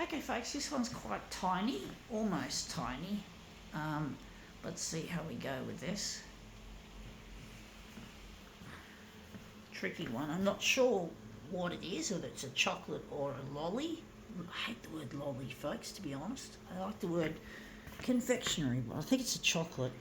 Okay, folks, this one's quite tiny, almost tiny. Let's see how we go with this. Tricky one. I'm not sure what it is, whether it's a chocolate or a lolly. I hate the word lolly, folks, to be honest. I like the word confectionery, but I think it's a chocolate.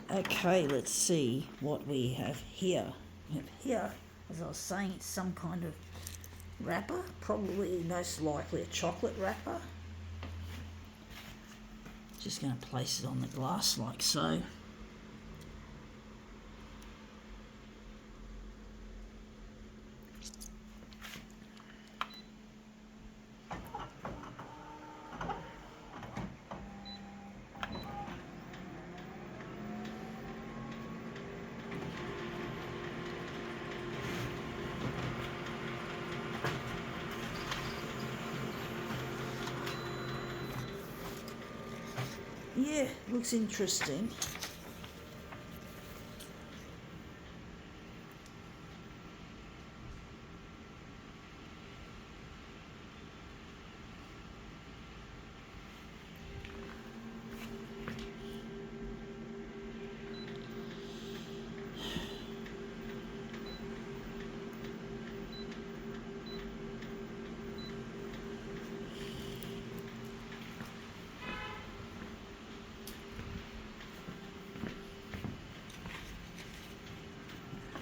Okay, let's see what we have here. Here, as I was saying, it's some kind of wrapper, probably most likely a chocolate wrapper. Just going to place it on the glass like so. Yeah, looks interesting.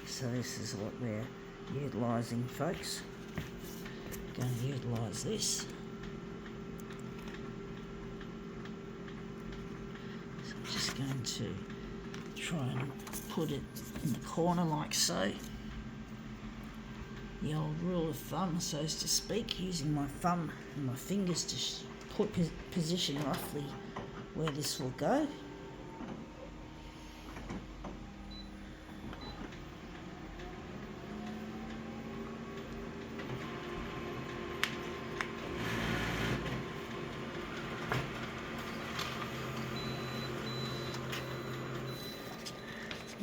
So this is what we're utilising, folks. Going to utilise this. So I'm just going to try and put it in the corner like so. The old rule of thumb, so as to speak, using my thumb and my fingers to position roughly where this will go.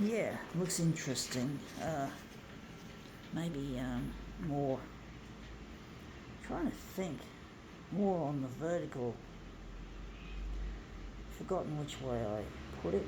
Yeah, looks interesting. Maybe more, trying to think, more on the vertical. Forgotten which way I put it.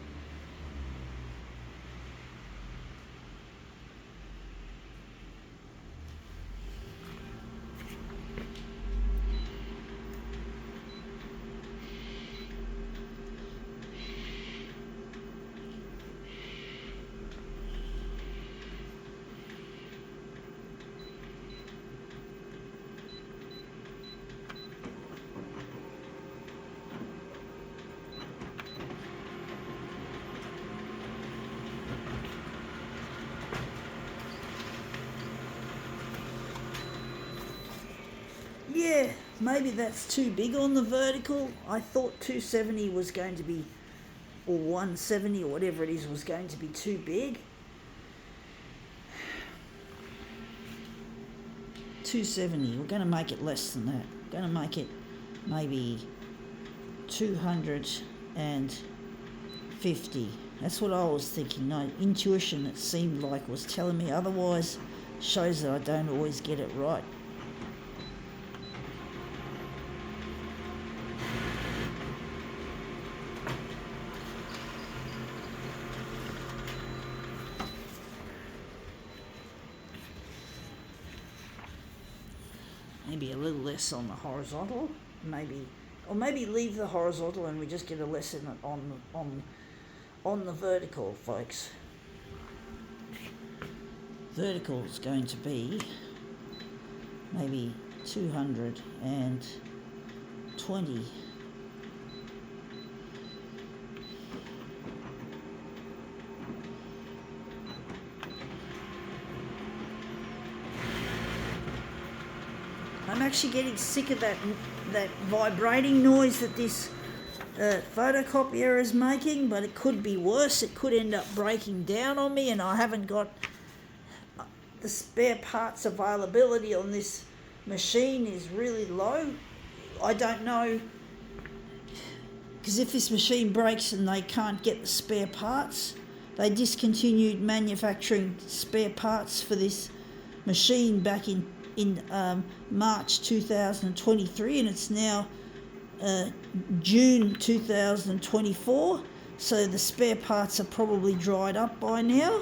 Yeah, maybe that's too big on the vertical. I thought 270 was going to be, or 170 or whatever it is, was going to be too big. 270, we're going to make it less than that. We're going to make it maybe 250. That's what I was thinking. No, intuition, it seemed like, was telling me otherwise. Shows that I don't always get it right. Maybe a little less on the horizontal, or maybe leave the horizontal and we just get a lesson on the vertical, folks. Vertical is going to be maybe 220. actually getting sick of that vibrating noise that this photocopier is making, but it could be worse. It could end up breaking down on me, and I haven't got the spare parts availability on this machine is really low. I don't know, because if this machine breaks and they can't get the spare parts, they discontinued manufacturing spare parts for this machine back in March 2023, and it's now June 2024, so the spare parts are probably dried up by now,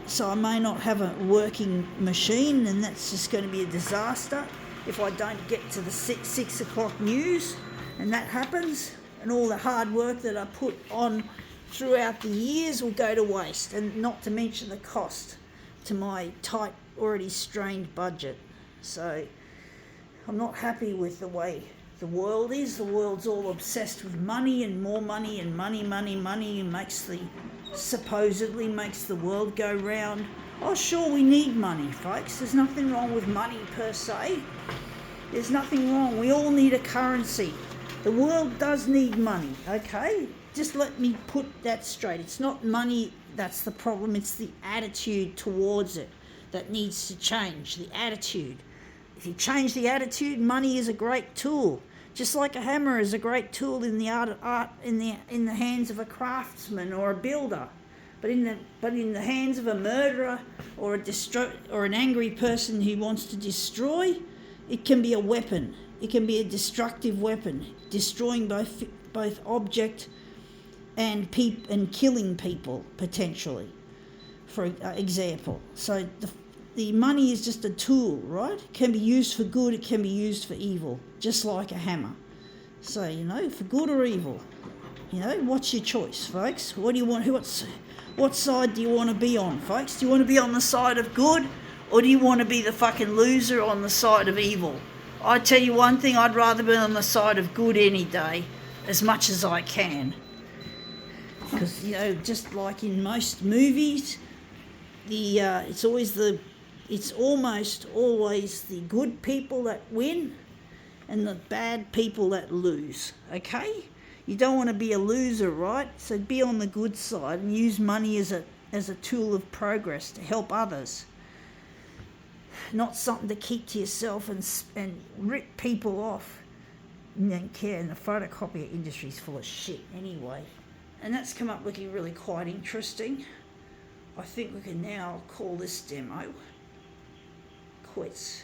so I may not have a working machine, and that's just going to be a disaster if I don't get to the 6 o'clock news, and that happens, and all the hard work that I put on throughout the years will go to waste, and not to mention the cost to my tight, already strained budget. So I'm not happy with the way the world is. The world's all obsessed with money and more money and money, and supposedly makes the world go round. Oh, sure, we need money, folks. There's nothing wrong with money per se. There's nothing wrong. We all need a currency. The world does need money, okay? Just let me put that straight. It's not money that's the problem. It's the attitude towards it that needs to change. The attitude. If you change the attitude, money is a great tool. Just like a hammer is a great tool in the art in the hands of a craftsman or a builder, but in the hands of a murderer or an angry person who wants to destroy, it can be a weapon. It can be a destructive weapon, destroying both object and killing people potentially. For example, so the money is just a tool, right? It can be used for good, it can be used for evil, just like a hammer. So, for good or evil, what's your choice, folks? What do you want? What side do you want to be on, folks? Do you want to be on the side of good, or do you want to be the fucking loser on the side of evil? I tell you one thing, I'd rather be on the side of good any day, as much as I can. Because, just like in most movies, it's almost always the good people that win and the bad people that lose, okay? You don't want to be a loser, right? So be on the good side and use money as a tool of progress to help others. Not something to keep to yourself and rip people off. You don't care, and the photocopier industry is full of shit anyway. And that's come up looking really quite interesting. I think we can now call this demo quits.